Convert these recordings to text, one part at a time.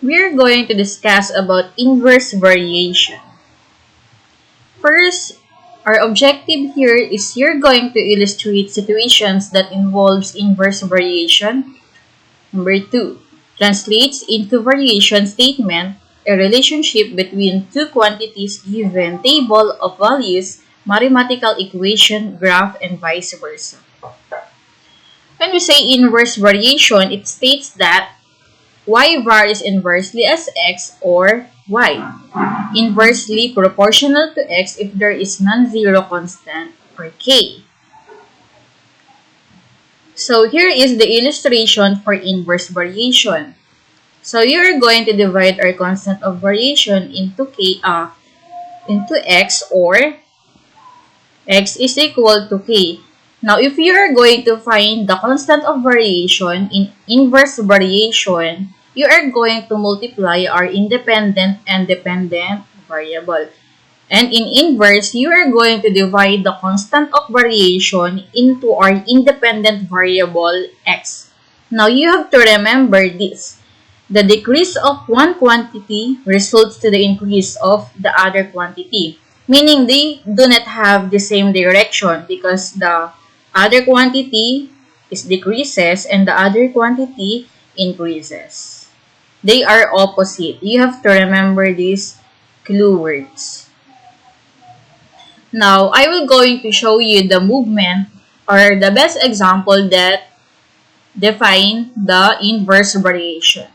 we're going to discuss about inverse variation. First, our objective here is you're going to illustrate situations that involves inverse variation. Number 2, translates into variation statement a relationship between two quantities given table of values, mathematical equation, graph, and vice versa. When we say inverse variation, it states that y varies inversely as x or y, inversely proportional to x if there is non-zero constant or k. So here is the illustration for inverse variation. So you're going to divide our constant of variation into into x, or x is equal to k. Now if you are going to find the constant of variation in inverse variation, you are going to multiply our independent and dependent variable. And in inverse, you are going to divide the constant of variation into our independent variable x. Now you have to remember this. The decrease of one quantity results to the increase of the other quantity. Meaning they do not have the same direction because the other quantity is decreases and the other quantity increases. They are opposite. You have to remember these clue words. Now, I will going to show you the movement or the best example that define the inverse variation.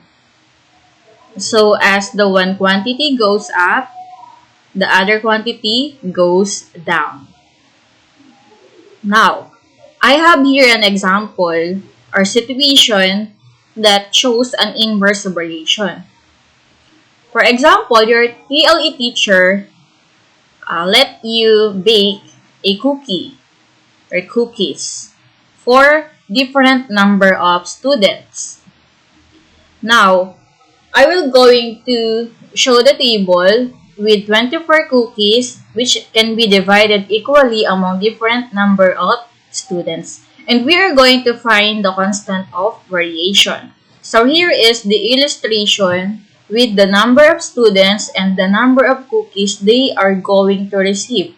So, as the one quantity goes up, the other quantity goes down. Now, I have here an example or situation that shows an inverse variation. For example, your TLE teacher let you bake a cookie or cookies for different number of students. Now, I will going to show the table with 24 cookies which can be divided equally among different number of students. And we are going to find the constant of variation. So here is the illustration with the number of students and the number of cookies they are going to receive.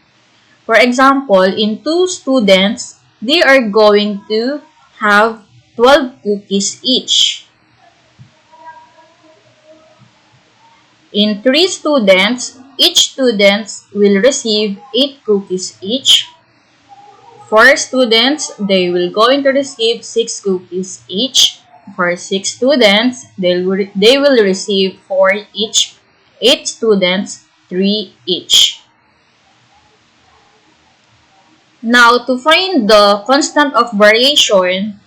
For example, in 2 students, they are going to have 12 cookies each. In 3 students, each student will receive 8 cookies each. 4 students, they will going to receive 6 cookies each. For 6 students, they will receive 4 each. 8 students, 3 each. Now, to find the constant of variation,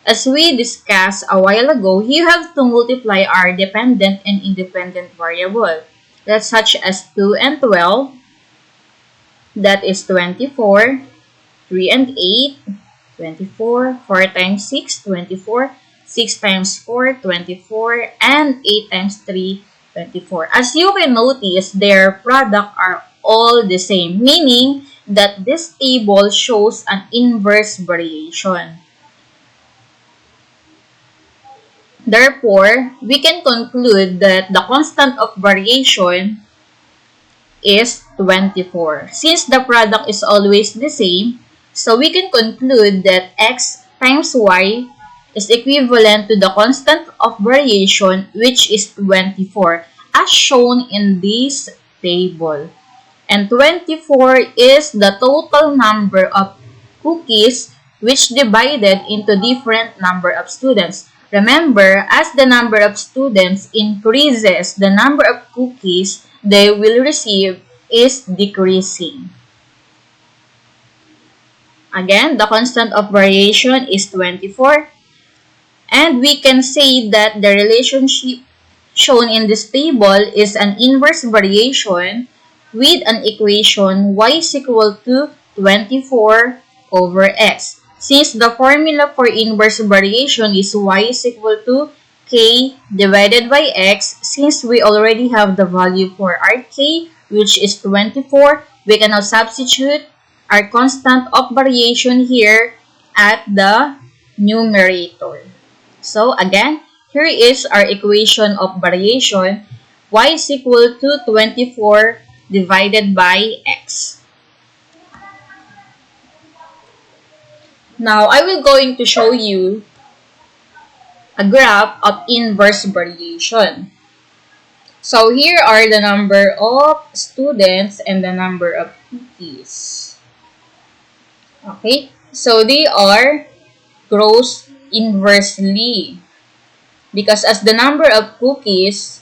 as we discussed a while ago, you have to multiply our dependent and independent variable. That's such as 2 and 12, that is 24, 3 and 8, 24, 4 times 6, 24, 6 times 4, 24, and 8 times 3, 24. As you can notice, their product are all the same, meaning that this table shows an inverse variation. Therefore, we can conclude that the constant of variation is 24. Since the product is always the same, so we can conclude that x times y is equivalent to the constant of variation, which is 24, as shown in this table. And 24 is the total number of cookies which divided into different number of students. Remember, as the number of students increases, the number of cookies they will receive is decreasing. Again, the constant of variation is 24. And we can say that the relationship shown in this table is an inverse variation with an equation y is equal to 24 over x. Since the formula for inverse variation is y is equal to k divided by x, since we already have the value for our k, which is 24, we can now substitute our constant of variation here at the numerator. So again, here is our equation of variation. Y is equal to 24 divided by x. Now, I will going to show you a graph of inverse variation. So, here are the number of students and the number of cookies. Okay, so they are grows inversely because as the number of cookies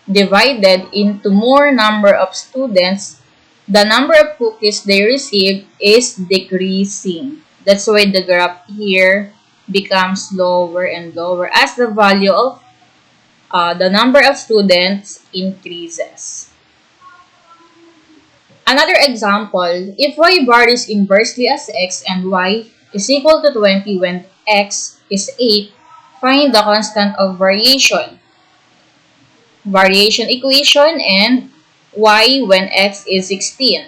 divided into more number of students, the number of cookies they receive is decreasing. That's why the graph here becomes lower and lower as the value of the number of students increases. Another example, if y varies inversely as x and y is equal to 20 when x is 8, find the constant of variation. Variation equation and y when x is 16.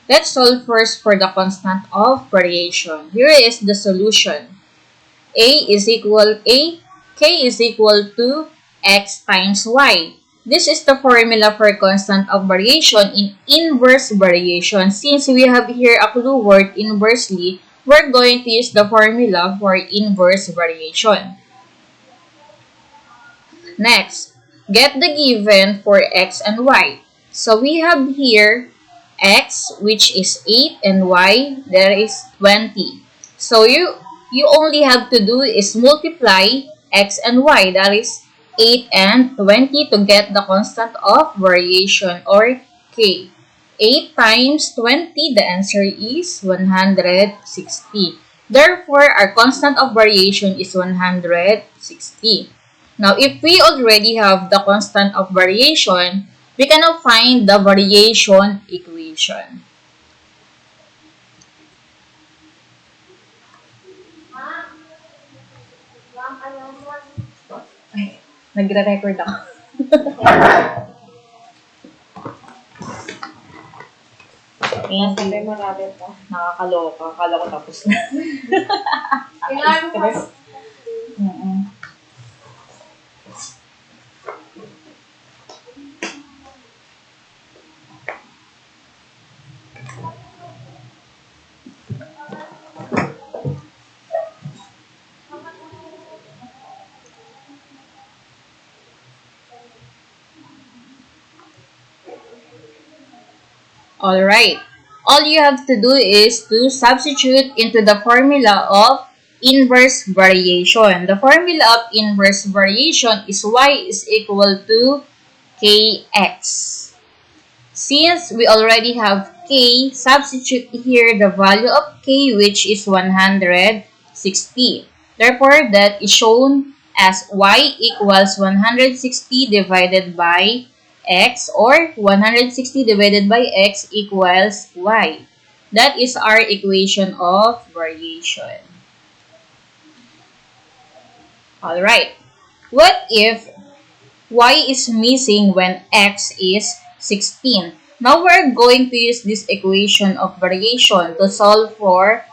Let's solve first for the constant of variation. Here is the solution. K is equal to x times y. This is the formula for constant of variation in inverse variation. Since we have here a clue word inversely, we're going to use the formula for inverse variation. Next, get the given for x and y. So we have here x, which is 8, and y, there is 20. So you only have to do is multiply x and y, that is 8 and 20 to get the constant of variation or k. 8 times 20, the answer is 160. Therefore, our constant of variation is 160. Now, if we already have the constant of variation, we can now find the variation equation. Ay, nagre-record ako. Thank you. Nakakaloka. Akala ko tapos na. Stress. Alright. All you have to do is to substitute into the formula of inverse variation. The formula of inverse variation is y is equal to kx. Since we already have k, substitute here the value of k, which is 160. Therefore, that is shown as y equals 160 divided by x, or 160 divided by x equals y. That is our equation of variation. Alright. What if y is missing when x is 16? Now we're going to use this equation of variation to solve for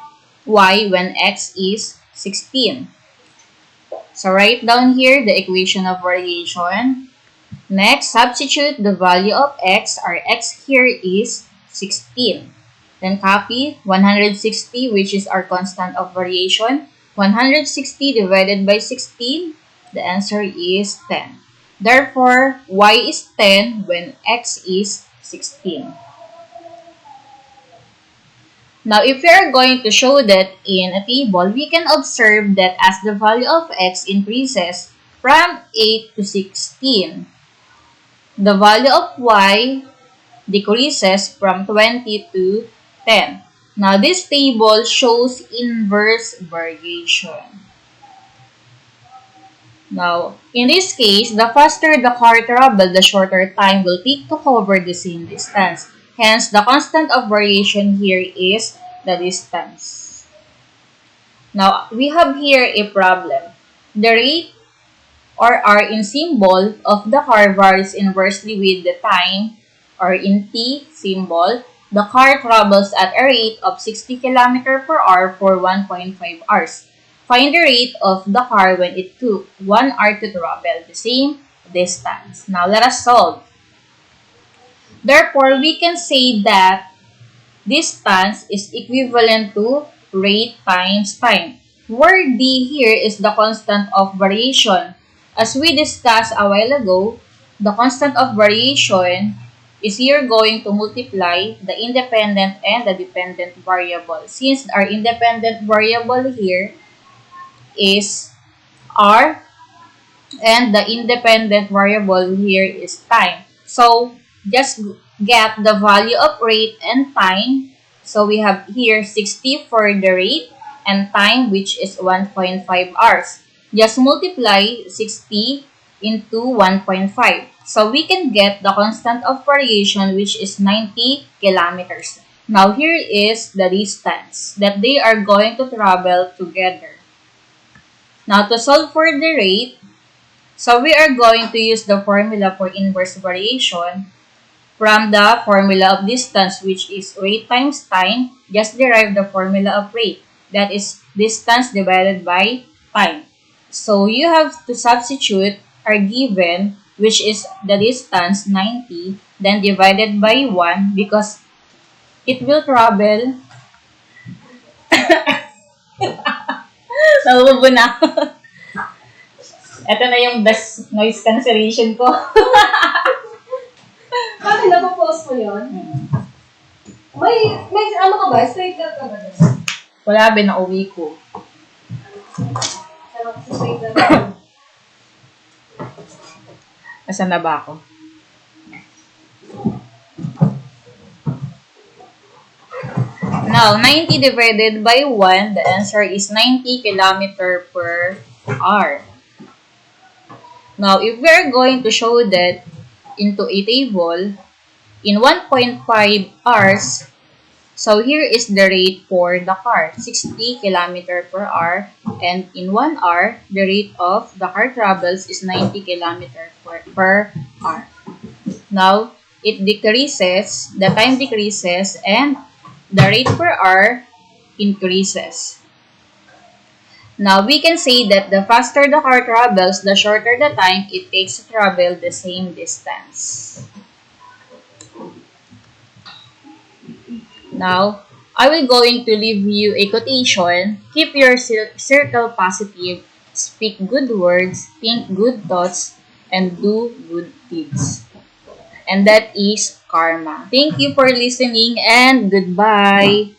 y when x is 16. So write down here the equation of variation. Next, substitute the value of x. Our x here is 16. Then copy 160, which is our constant of variation. 160 divided by 16, the answer is 10. Therefore, y is 10 when x is 16. Now, if we are going to show that in a table, we can observe that as the value of x increases from 8 to 16, the value of y decreases from 20 to 10. Now, this table shows inverse variation. Now, in this case, the faster the car travel, the shorter time will take to cover the same distance. Hence, the constant of variation here is the distance. Now, we have here a problem. The rate or r in symbol of the car varies inversely with the time, or in t symbol, the car travels at a rate of 60 km per hour for 1.5 hours. Find the rate of the car when it took 1 hour to travel the same distance. Now, let us solve. Therefore, we can say that distance is equivalent to rate times time, where d here is the constant of variation. As we discussed a while ago, the constant of variation is you're going to multiply the independent and the dependent variable. Since our independent variable here is r and the independent variable here is time. So, just get the value of rate and time. So, we have here 60 for the rate and time, which is 1.5 hours. Just multiply 60 into 1.5. So, we can get the constant of variation, which is 90 kilometers. Now, here is the distance that they are going to travel together. Now, to solve for the rate, so we are going to use the formula for inverse variation from the formula of distance, which is rate times time. Just derive the formula of rate. That is distance divided by time. So you have to substitute our given, which is the distance 90, then divided by 1 because it will travel. Nauubo na. Ito na yung best noise cancellation ko. Bakit napopost mo yun? May ano ka ba? Straight lang ka ba? Wala ba na uwi ko? Ano kasi straight lang ka? Asan na ba ako? Now, 90 divided by 1, the answer is 90 kilometer per hour. Now, if we are going to show that into a table, in 1.5 hours, so here is the rate for the car, 60 km per hour, and in 1 hour, the rate of the car travels is 90 km per hour. Now, it decreases, the time decreases, and the rate per hour increases. Now, we can say that the faster the car travels, the shorter the time it takes to travel the same distance. Now, I will going to leave you a quotation. Keep your circle positive, speak good words, think good thoughts, and do good deeds. And that is karma. Thank you for listening and goodbye.